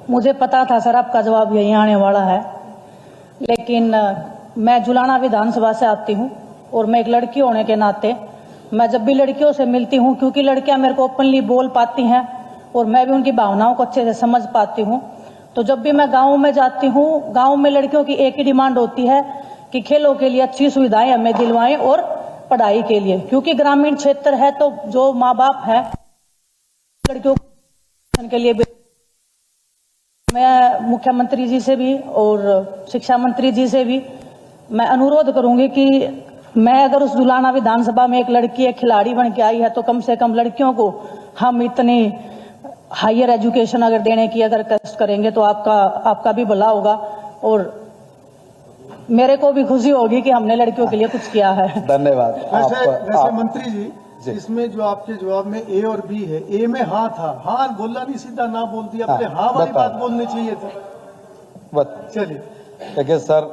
मुझे पता था सर आपका जवाब यही आने वाला है, लेकिन मैं जुलाना विधानसभा से आती हूँ और मैं एक लड़की होने के नाते मैं जब भी लड़कियों से मिलती हूँ, क्योंकि लड़कियां मेरे को ओपनली बोल पाती हैं और मैं भी उनकी भावनाओं को अच्छे से समझ पाती हूँ, तो जब भी मैं गाँव में जाती हूँ, गाँव में लड़कियों की एक ही डिमांड होती है कि खेलों के लिए अच्छी सुविधाएं हमें दिलवाएं और पढ़ाई के लिए, क्योंकि ग्रामीण क्षेत्र है तो जो माँ बाप है लड़कियों के लिए। मैं मुख्यमंत्री जी से भी और शिक्षा मंत्री जी से भी मैं अनुरोध करूंगी कि मैं अगर उस जुलाना विधानसभा में एक लड़की एक खिलाड़ी बन के आई है तो कम से कम लड़कियों को हम इतनी हायर एजुकेशन अगर देने की अगर कष्ट करेंगे तो आपका भी भला होगा और मेरे को भी खुशी होगी कि हमने लड़कियों के लिए कुछ किया है। धन्यवाद। वैसे मंत्री जी, इसमें जो आपके जवाब में ए और बी है, ए में हाँ था, हाँ बोलना नहीं, सीधा ना बोल दिया, अपने हाँ वाली बात बोलनी चाहिए था। चलिए देखिए सर,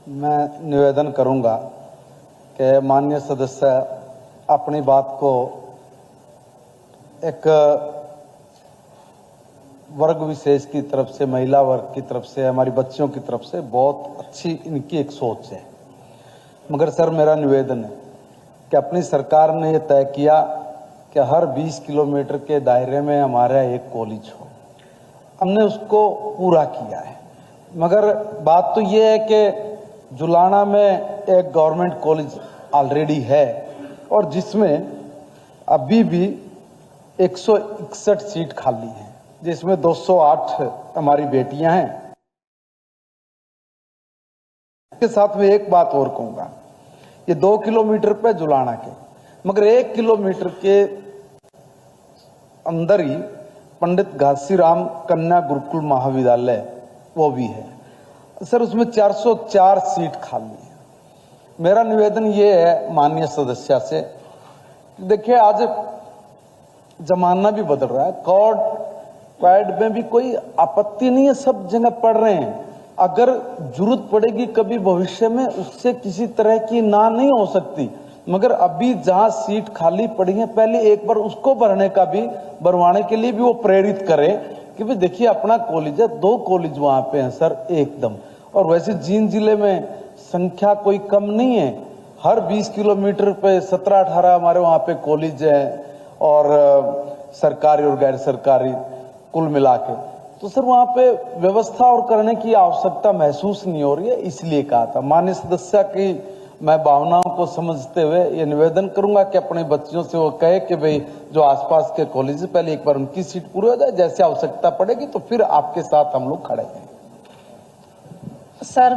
मैं निवेदन करूंगा कि माननीय सदस्य अपनी बात को एक वर्ग विशेष की तरफ से, महिला वर्ग की तरफ से, हमारी बच्चियों की तरफ से बहुत अच्छी इनकी एक सोच है, मगर सर मेरा निवेदन है कि अपनी सरकार ने यह तय किया कि हर 20 किलोमीटर के दायरे में हमारा एक कॉलेज हो। हमने उसको पूरा किया है, मगर बात तो ये है कि जुलाना में एक गवर्नमेंट कॉलेज ऑलरेडी है और जिसमें अभी भी 161 सीट खाली है, जिसमें 208 हमारी बेटियां हैं। इसके साथ में एक बात और कहूंगा, ये 2 किलोमीटर पे जुलाना के, मगर 1 किलोमीटर के अंदर ही पंडित घासीराम कन्या गुरुकुल महाविद्यालय वो भी है सर, उसमें 404 सीट खाली है। मेरा निवेदन ये है माननीय सदस्य से, देखिए आज जमाना भी बदल रहा है, कॉर्ड क्वाड में भी कोई आपत्ति नहीं है, सब जगह पढ़ रहे हैं। अगर जरूरत पड़ेगी कभी भविष्य में, उससे किसी तरह की ना नहीं हो सकती, मगर अभी जहां सीट खाली पड़ी है पहले एक बार उसको भरने का भी, भरवाने के लिए भी वो प्रेरित करे कि भाई देखिए अपना कॉलेज है, 2 कॉलेज वहां पे हैं सर एकदम। और वैसे जींद जिले में संख्या कोई कम नहीं है, हर 20 किलोमीटर पे 17-18 हमारे वहां पे कॉलेज है और सरकारी और गैर सरकारी कुल मिला के, तो सर वहां पे व्यवस्था और करने की आवश्यकता महसूस नहीं हो रही है, इसलिए कहा था। माननीय सदस्य की मैं भावनाओं को समझते हुए ये निवेदन करूंगा कि अपने बच्चियों से वो कहे कि भाई जो आसपास के कॉलेज पहले एक बार उनकी सीट पूरी हो जाए, जैसे आवश्यकता पड़ेगी तो फिर आपके साथ हम लोग खड़े हैं। सर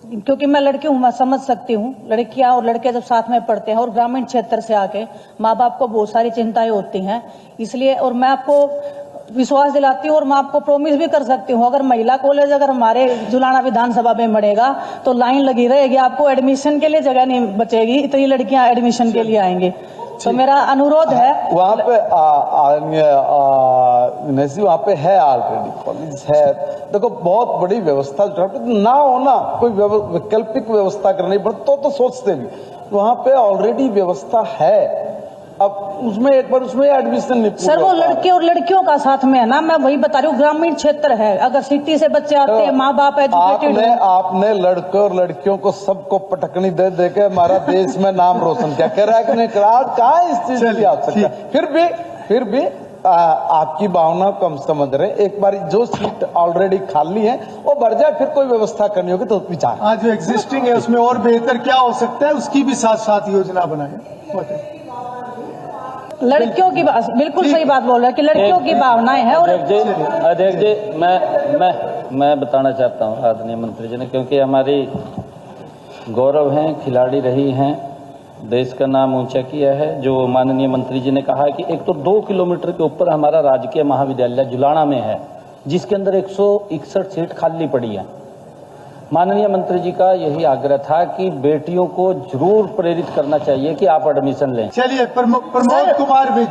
क्योंकि मैं लड़की हूँ, मैं समझ सकती हूँ, लड़कियां और लड़के जब साथ में पढ़ते हैं और ग्रामीण क्षेत्र से आके माँ बाप को बहुत सारी चिंताएं होती हैं, इसलिए और मैं आपको विश्वास दिलाती हूँ और मैं आपको प्रॉमिस भी कर सकती हूँ, अगर महिला कॉलेज अगर हमारे जुलाना विधानसभा में बढ़ेगा तो लाइन लगी रहेगी, आपको एडमिशन के लिए जगह नहीं बचेगी, इतनी लड़कियां एडमिशन के लिए आएंगी। तो मेरा अनुरोध है वहाँ पे वहाँ पे है ऑलरेडी कॉलेज है, देखो बहुत बड़ी व्यवस्था ना हो ना, कोई वैकल्पिक व्यवस्था करनी पड़ती तो सोचते भी, वहाँ पे ऑलरेडी व्यवस्था है। अब उसमें एक बार उसमें एडमिशन नहीं सर, वो लड़के और लड़कियों का साथ में है ना, मैं वही बता रही हूँ, ग्रामीण क्षेत्र है, अगर सिटी से बच्चे आते हैं, माँ बाप एजुकेटेड है। आपने लड़के और लड़कियों को सबको पटकनी दे दे के हमारा देश में नाम रोशन क्या कर रहा है कि नहीं, कहा इस चीज की आवश्यकता। फिर भी आपकी भावना को हम समझ रहे हैं, एक बार जो सीट ऑलरेडी खाली है वो भर जाए, फिर कोई व्यवस्था करनी होगी तो विचार। आज जो एग्जिस्टिंग है उसमें और बेहतर क्या हो सकता है, उसकी भी साथ साथ योजना बनाए। लड़कियों की बिल्कुल सही बात बोल रहे हैं कि लड़कियों की भावनाएं हैं। और अध्यक्ष जी, मैं बताना चाहता हूँ आदरणीय मंत्री जी ने, क्योंकि हमारी गौरव हैं, खिलाड़ी रही हैं, देश का नाम ऊंचा किया है, जो माननीय मंत्री जी ने कहा कि एक तो 2 किलोमीटर के ऊपर हमारा राजकीय महाविद्यालय जुलाना में है, जिसके अंदर 161 सीट खाली पड़ी है। माननीय मंत्री जी का यही आग्रह था कि बेटियों को जरूर प्रेरित करना चाहिए कि आप एडमिशन लें। चलिए प्रमोद कुमार विज।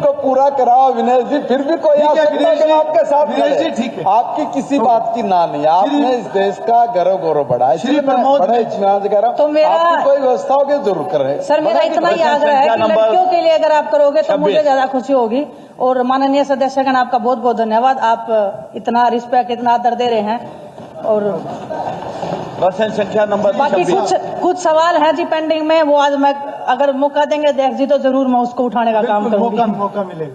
को पूरा कराओ विनय जी, फिर भी कोई आ ठीक है, सकता है कि विनय जी, आपके साथ विनय खड़े। जी, ठीक है। आपकी किसी बात की ना नहीं, आपने इस देश का गौरव बढ़ाया। श्री इसलिए मैं प्रमोद बड़े विज। इत्मीनान से कह रहा हूं, तो मेरा- आपकी कोई व्यवस्था होगी जरूर करें। सर मेरा इतना ही आग्रह है कि लड़कियों के लिए अगर आप करोगे तो मुझे ज्यादा खुशी होगी। और माननीय सदस्यगण आपका बहुत बहुत धन्यवाद, आप इतना रिस्पेक्ट इतना आदर दे रहे हैं। और प्रश्न संख्या नंबर बाकी 26। कुछ सवाल हैं जी पेंडिंग में, वो आज मैं अगर मौका देंगे देख जी तो जरूर मैं उसको उठाने का काम बिल्कुल करूंगी। मौका मिलेगा।